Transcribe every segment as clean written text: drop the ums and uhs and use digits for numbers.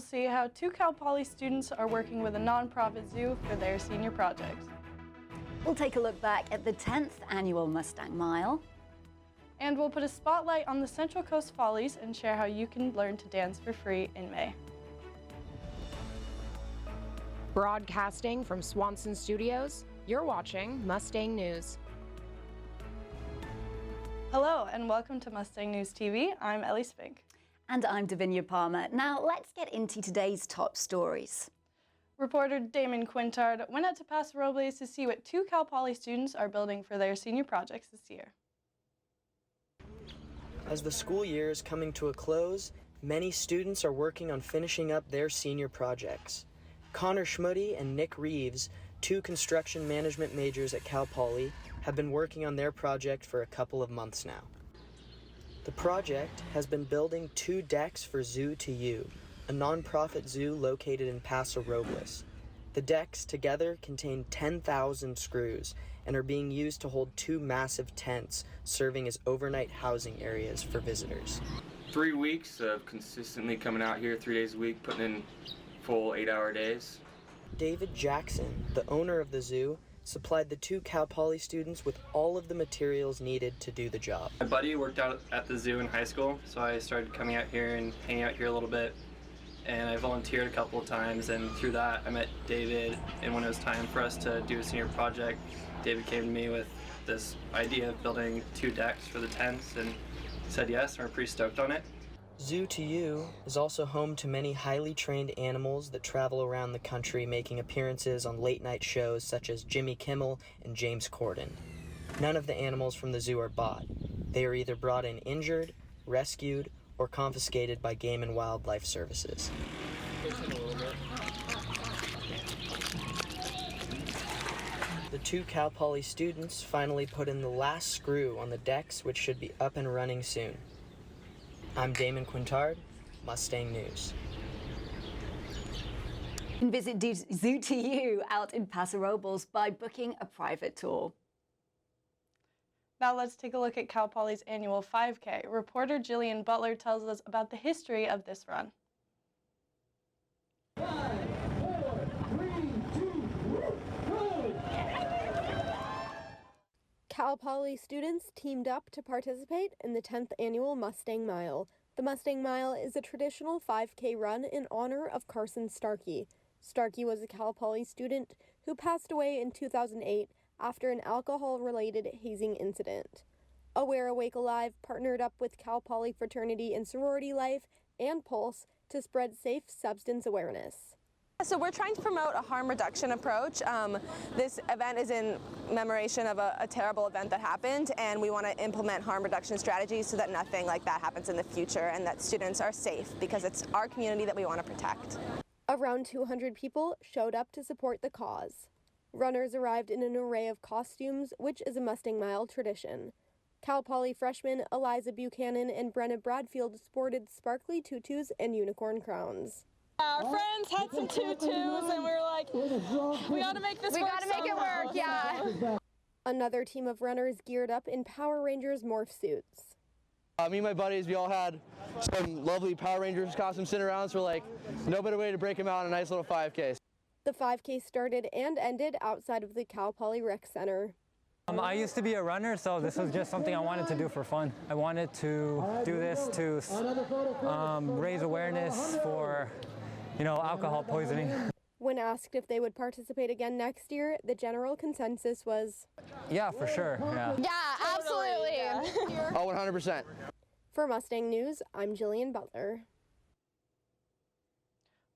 see how two Cal Poly students are working with a nonprofit zoo for their senior projects. We'll take a look back at the 10th annual Mustang Mile. And we'll put a spotlight on the Central Coast Follies and share how you can learn to dance for free in May. Broadcasting from Swanson Studios, you're watching Mustang News. Hello and welcome to Mustang News TV. I'm Ellie Spink. And I'm Davinia Palmer. Now let's get into today's top stories. Reporter Damon Quintard went out to Paso Robles to see what two Cal Poly students are building for their senior projects this year. As the school year is coming to a close, many students are working on finishing up their senior projects. Connor Schmuddy and Nick Reeves, two construction management majors at Cal Poly, have been working on their project for a couple of months now. The project has been building 2 decks for Zoo to You, a nonprofit zoo located in Paso Robles. The decks together contain 10,000 screws and are being used to hold 2 massive tents serving as overnight housing areas for visitors. 3 weeks of consistently coming out here 3 days a week, putting in full 8-hour days. David Jackson, the owner of the zoo, supplied the 2 Cal Poly students with all of the materials needed to do the job. My buddy worked out at the zoo in high school, so I started coming out here and hanging out here a little bit. And I volunteered a couple of times, and through that I met David, and when it was time for us to do a senior project, David came to me with this idea of building 2 decks for the tents and said yes, and we're pretty stoked on it. Zoo to You is also home to many highly trained animals that travel around the country making appearances on late-night shows such as Jimmy Kimmel and James Corden. None of the animals from the zoo are bought. They are either brought in injured, rescued, or confiscated by Game and Wildlife Services. The 2 Cal Poly students finally put in the last screw on the decks, which should be up and running soon. I'm Damon Quintard, Mustang News. And visit Zoo to You out in Paso Robles by booking a private tour. Now let's take a look at Cal Poly's annual 5K. Reporter Jillian Butler tells us about the history of this run. 5, 4, 3, 2, go! Cal Poly students teamed up to participate in the 10th annual Mustang Mile. The Mustang Mile is a traditional 5K run in honor of Carson Starkey. Starkey was a Cal Poly student who passed away in 2008 after an alcohol-related hazing incident. Aware Awake Alive partnered up with Cal Poly Fraternity and Sorority Life and Pulse to spread safe substance awareness. So we're trying to promote a harm reduction approach. This event is in commemoration of a terrible event that happened, and we want to implement harm reduction strategies so that nothing like that happens in the future and that students are safe, because it's our community that we want to protect. Around 200 people showed up to support the cause. Runners arrived in an array of costumes, which is a Mustang Mile tradition. Cal Poly freshmen Eliza Buchanan and Brenna Bradfield sported sparkly tutus and unicorn crowns. Our friends had some tutus and we were like, we gotta make this work. We gotta make it work, yeah. Another team of runners geared up in Power Rangers morph suits. Me and my buddies, we all had some lovely Power Rangers costumes sitting around, so we're like, no better way to break them out in a nice little 5K. The 5K started and ended outside of the Cal Poly Rec Center. I used to be a runner, so this was just something I wanted to do for fun. I wanted to do this to raise awareness for, alcohol poisoning. When asked if they would participate again next year, the general consensus was, yeah, for sure, yeah. Yeah, absolutely. Oh, 100%. For Mustang News, I'm Jillian Butler.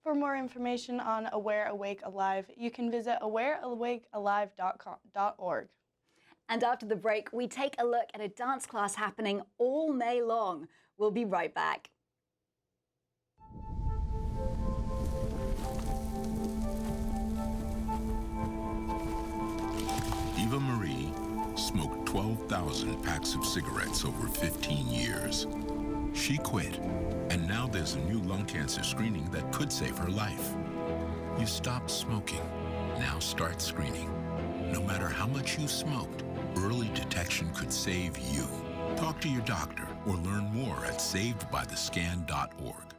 For more information on Aware Awake Alive, you can visit awareawakealive.org. And after the break, we take a look at a dance class happening all May long. We'll be right back. Eva Marie smoked 12,000 packs of cigarettes over 15 years. She quit, and now there's a new lung cancer screening that could save her life. You stopped smoking, now start screening. No matter how much you smoked, early detection could save you. Talk to your doctor or learn more at savedbythescan.org.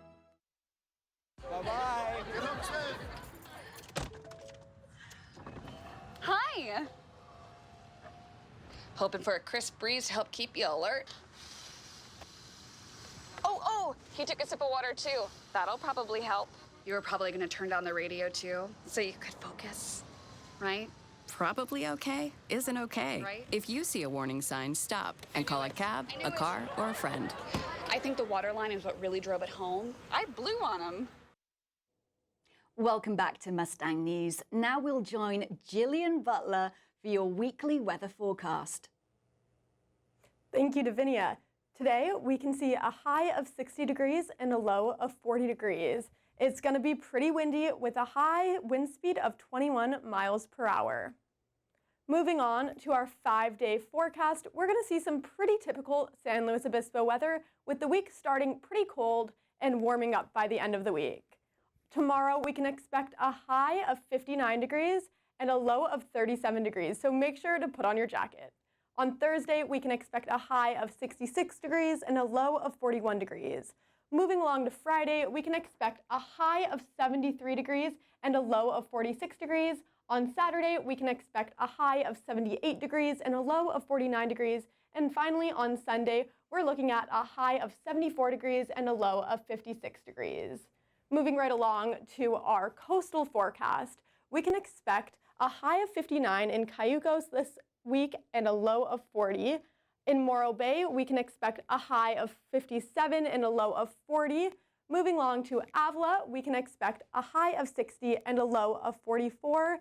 Bye-bye. Lavinia. Hoping for a crisp breeze to help keep you alert. Oh, he took a sip of water too. That'll probably help. You were probably gonna turn down the radio too, so you could focus, right? Probably okay isn't okay. Right. If you see a warning sign, stop and call a cab, a car, or a friend. I think the water line is what really drove it home. I blew on him. Welcome back to Mustang News. Now we'll join Jillian Butler for your weekly weather forecast. Thank you, Davinia. Today, we can see a high of 60 degrees and a low of 40 degrees. It's going to be pretty windy with a high wind speed of 21 miles per hour. Moving on to our 5-day forecast, we're going to see some pretty typical San Luis Obispo weather, with the week starting pretty cold and warming up by the end of the week. Tomorrow, we can expect a high of 59 degrees and a low of 37 degrees, so make sure to put on your jacket. On Thursday, we can expect a high of 66 degrees and a low of 41 degrees. Moving along to Friday, we can expect a high of 73 degrees and a low of 46 degrees. On Saturday, we can expect a high of 78 degrees and a low of 49 degrees. And finally, on Sunday, we're looking at a high of 74 degrees and a low of 56 degrees. Moving right along to our coastal forecast, we can expect a high of 59 in Cayucos this week and a low of 40. In Morro Bay, we can expect a high of 57 and a low of 40. Moving along to Avila, we can expect a high of 60 and a low of 44.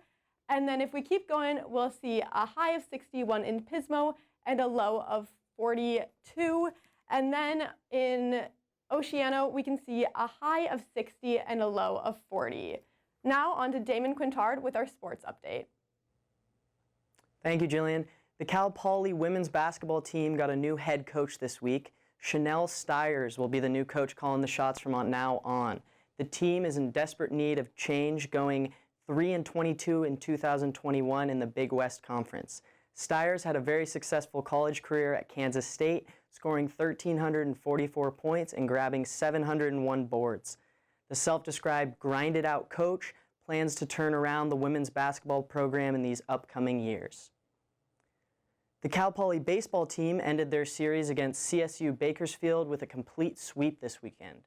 And then if we keep going, we'll see a high of 61 in Pismo and a low of 42. And then in Oceano, we can see a high of 60 and a low of 40. Now on to Damon Quintard with our sports update. Thank you, Jillian. The Cal Poly women's basketball team got a new head coach this week. Chanel Stiers will be the new coach calling the shots from now on. The team is in desperate need of change, going 3-22 in 2021 in the Big West Conference. Stiers had a very successful college career at Kansas State, scoring 1,344 points and grabbing 701 boards. The self-described grinded-out coach plans to turn around the women's basketball program in these upcoming years. The Cal Poly baseball team ended their series against CSU Bakersfield with a complete sweep this weekend.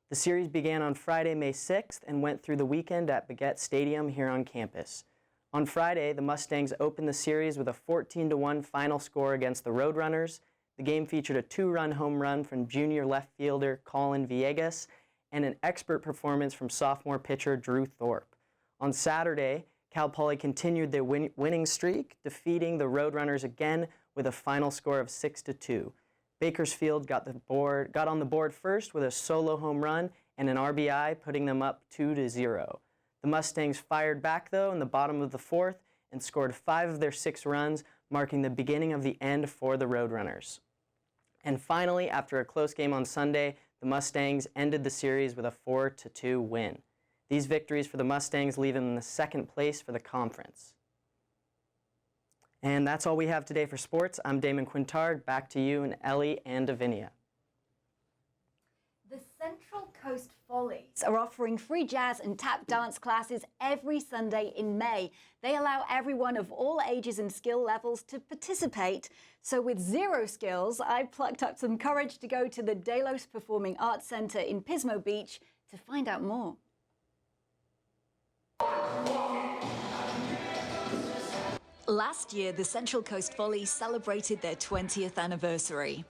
The series began on Friday, May 6th and went through the weekend at Baguette Stadium here on campus. On Friday, the Mustangs opened the series with a 14-1 final score against the Roadrunners. The game featured a 2-run home run from junior left fielder Colin Villegas and an expert performance from sophomore pitcher Drew Thorpe. On Saturday, Cal Poly continued their winning streak, defeating the Roadrunners again with a final score of 6-2. Bakersfield got on the board first with a solo home run and an RBI, putting them up 2-0. The Mustangs fired back, though, in the bottom of the fourth and scored 5 of their 6 runs, marking the beginning of the end for the Roadrunners. And finally, after a close game on Sunday, the Mustangs ended the series with a 4-2 win. These victories for the Mustangs leave them in the second place for the conference. And that's all we have today for sports. I'm Damon Quintard. Back to you and Ellie and Davinia. The Central Coast Follies are offering free jazz and tap dance classes every Sunday in May. They allow everyone of all ages and skill levels to participate. So with 0 skills, I plucked up some courage to go to the Delos Performing Arts Center in Pismo Beach to find out more. Last year, the Central Coast Follies celebrated their 20th anniversary.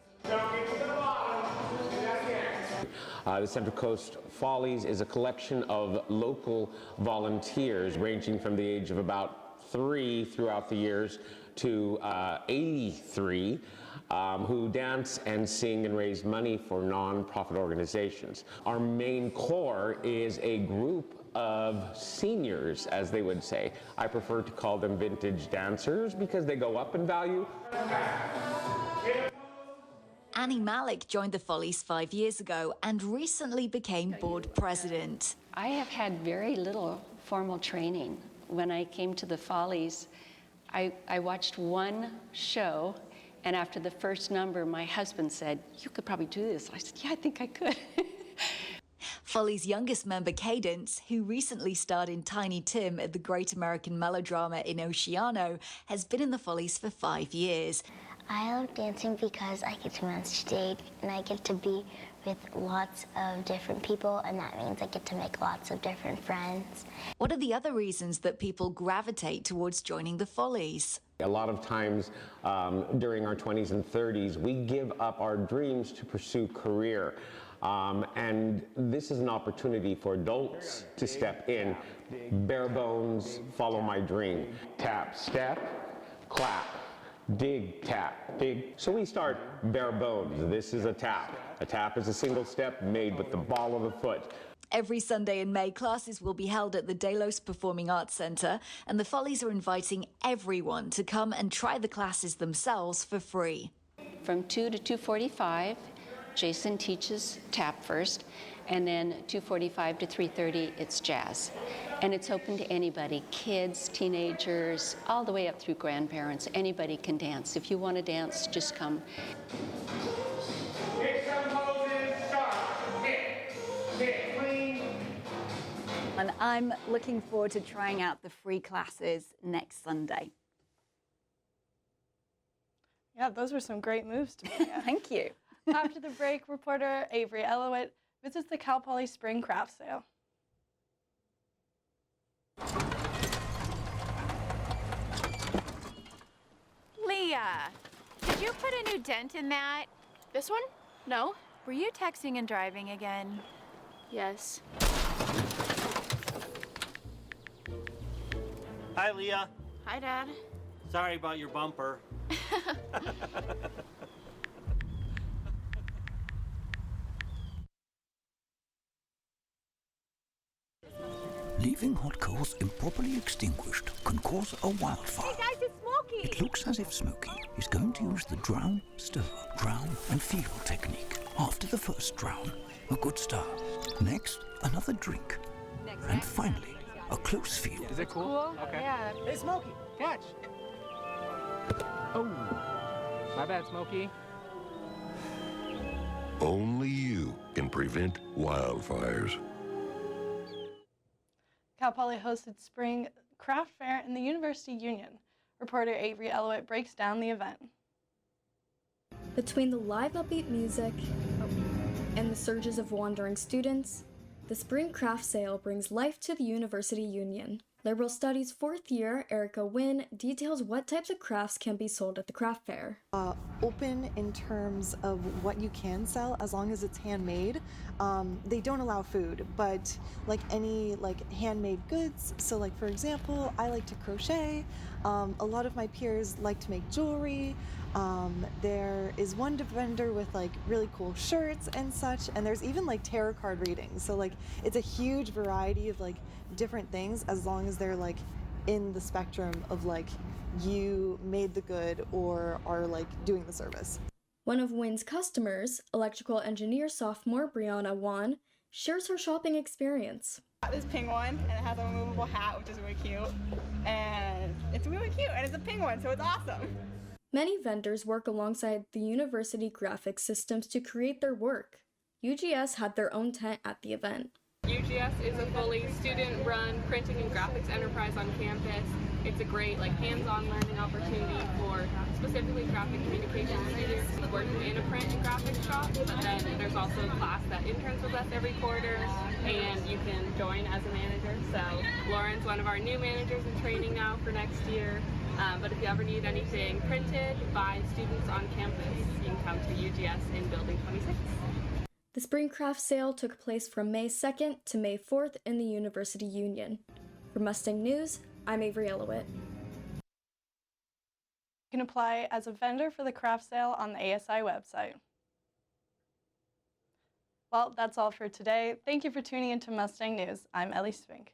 The Central Coast Follies is a collection of local volunteers ranging from the age of about 3 throughout the years to 83 who dance and sing and raise money for non-profit organizations. Our main core is a group of seniors, as they would say. I prefer to call them vintage dancers because they go up in value. Annie Malik joined the Follies 5 years ago and recently became board president. I have had very little formal training. When I came to the Follies, I watched one show, and after the first number, my husband said, "You could probably do this." I said, "Yeah, I think I could." Follies' youngest member, Cadence, who recently starred in Tiny Tim at the Great American Melodrama in Oceano, has been in the Follies for 5 years. I love dancing because I get to be on stage and I get to be with lots of different people, and that means I get to make lots of different friends. What are the other reasons that people gravitate towards joining the Follies? A lot of times during our 20s and 30s, we give up our dreams to pursue career. And this is an opportunity for adults to step in, bare bones, follow my dream. Tap, step, clap, dig, tap, dig. So we start bare bones. This is a tap. A tap is a single step made with the ball of the foot. Every Sunday in May, classes will be held at the Delos Performing Arts Centre, and the Follies are inviting everyone to come and try the classes themselves for free. From 2 to 2:45, Jason teaches tap first, and then 2:45 to 3:30, it's jazz. And it's open to anybody, kids, teenagers, all the way up through grandparents. Anybody can dance. If you want to dance, just come. And I'm looking forward to trying out the free classes next Sunday. Yeah, those were some great moves to me. Thank you. After the break, reporter Avery Elowit visits the Cal Poly Spring Craft Sale. Leah, did you put a new dent in that? This one? No. Were you texting and driving again? Yes. Hi, Leah. Hi, Dad. Sorry about your bumper. Leaving hot coals improperly extinguished can cause a wildfire. Hey guys, it's Smokey! It looks as if Smokey is going to use the drown, stir, drown and feel technique. After the first drown, a good start. Next, another drink. And finally, a close feel. Is it cool? Okay. Yeah. Hey, Smokey, catch! Oh, my bad, Smokey. Only you can prevent wildfires. Cal Poly hosted Spring Craft Fair in the University Union. Reporter Avery Elowit breaks down the event. Between the live upbeat music and the surges of wandering students, the Spring Craft Sale brings life to the University Union. Liberal Studies 4th year Erica Wynn details what types of crafts can be sold at the craft fair. Open in terms of what you can sell as long as it's handmade. They don't allow food, but like any handmade goods. So like for example, I like to crochet. A lot of my peers like to make jewelry. There is one vendor with like really cool shirts and such, and there's even like tarot card readings. So like it's a huge variety of like different things as long as they're like in the spectrum of like you made the good or are like doing the service. One of Wynn's customers, electrical engineer sophomore Brianna Wan, shares her shopping experience. This penguin, and it has a removable hat, which is really cute, and it's really cute, and it's a penguin, so it's awesome. Many vendors work alongside the university graphic systems to create their work. UGS had their own tent at the event. UGS is a fully student-run printing and graphics enterprise on campus. It's a great hands-on learning opportunity for specifically graphic communication students working in a print and graphics shop, but then there's also a class that interns with us every quarter, and you can join as a manager. So Lauren's one of our new managers in training now for next year, but if you ever need anything printed by students on campus, you can come to UGS in Building 26. The Spring Craft Sale took place from May 2nd to May 4th in the University Union. For Mustang News, I'm Avery Elowit. You can apply as a vendor for the craft sale on the ASI website. Well, that's all for today. Thank you for tuning into Mustang News. I'm Ellie Spink.